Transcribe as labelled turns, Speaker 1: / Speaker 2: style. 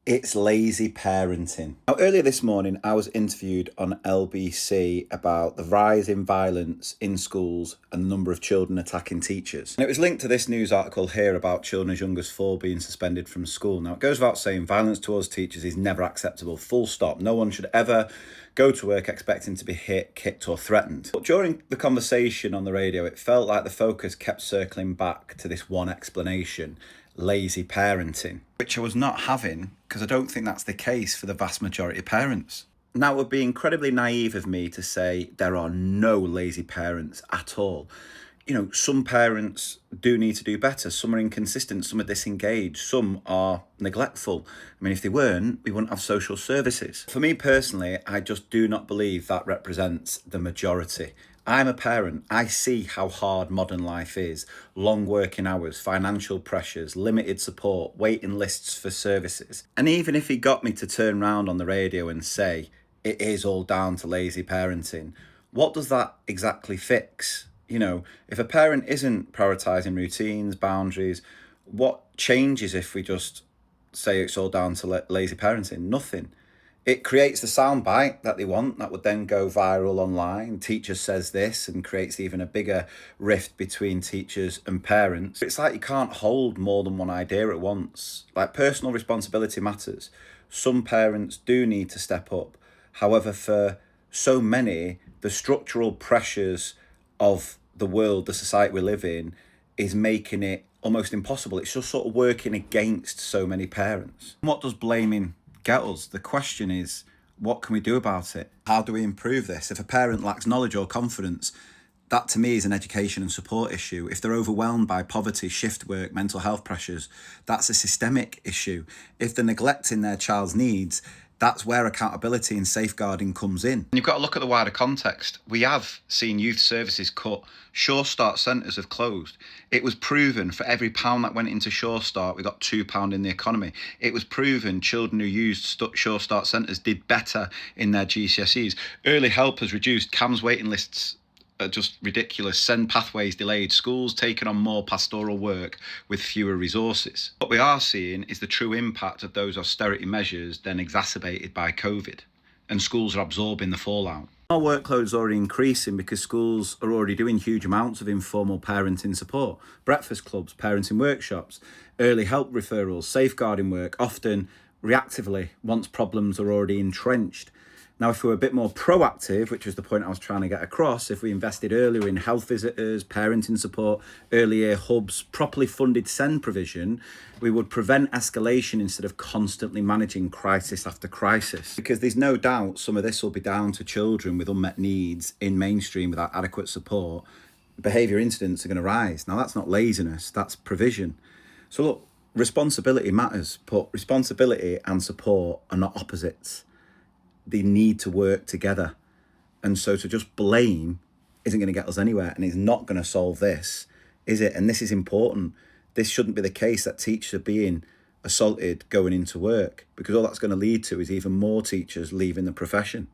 Speaker 1: It's lazy parenting. Now, earlier this morning, I was interviewed on LBC about the rise in violence in schools and the number of children attacking teachers. And it was linked to this news article here about children as young as 4 being suspended from school. Now, it goes without saying, violence towards teachers is never acceptable, full stop. No one should ever go to work expecting to be hit, kicked or threatened. But during the conversation on the radio, it felt like the focus kept circling back to this one explanation: lazy parenting, which I was not having, because I don't think that's the case for the vast majority of parents. Now, it would be incredibly naive of me to say there are no lazy parents at all. You know, some parents do need to do better. Some are inconsistent, some are disengaged, some are neglectful. I mean, if they weren't, we wouldn't have social services. For me personally, I just do not believe that represents the majority. I'm a parent. I see how hard modern life is. Long working hours, financial pressures, limited support, waiting lists for services. And even if he got me to turn round on the radio and say, it is all down to lazy parenting, what does that exactly fix? You know, if a parent isn't prioritising routines, boundaries, what changes if we just say it's all down to lazy parenting? Nothing. It creates the soundbite that they want that would then go viral online. Teacher says this, and creates even a bigger rift between teachers and parents. It's like you can't hold more than one idea at once. Like, personal responsibility matters. Some parents do need to step up. However, for so many, the structural pressures of the world, the society we live in, is making it almost impossible. It's just sort of working against so many parents. What does blaming get us? The question is, what can we do about it? How do we improve this? If a parent lacks knowledge or confidence, that to me is an education and support issue. If they're overwhelmed by poverty, shift work, mental health pressures, that's a systemic issue. If they're neglecting their child's needs, that's where accountability and safeguarding comes in. And you've got to look at the wider context. We have seen youth services cut. Sure Start centres have closed. It was proven for every pound that went into Sure Start, we got £2 in the economy. It was proven children who used Sure Start centres did better in their GCSEs. Early help has reduced. CAMHS waiting lists are just ridiculous. Send pathways delayed. Schools taking on more pastoral work with fewer resources. What we are seeing is the true impact of those austerity measures then exacerbated by COVID, and schools are absorbing the fallout. Our workload is already increasing because schools are already doing huge amounts of informal parenting support, breakfast clubs, parenting workshops, early help referrals, safeguarding work, often reactively once problems are already entrenched. Now, if we were a bit more proactive, which was the point I was trying to get across, if we invested earlier in health visitors, parenting support, early year hubs, properly funded SEND provision, we would prevent escalation instead of constantly managing crisis after crisis. Because there's no doubt some of this will be down to children with unmet needs in mainstream without adequate support. Behaviour incidents are going to rise. Now, that's not laziness, that's provision. So look, responsibility matters, but responsibility and support are not opposites. They need to work together. And so to just blame isn't going to get us anywhere, and it's not going to solve this, is it? And this is important. This shouldn't be the case that teachers are being assaulted going into work, because all that's going to lead to is even more teachers leaving the profession.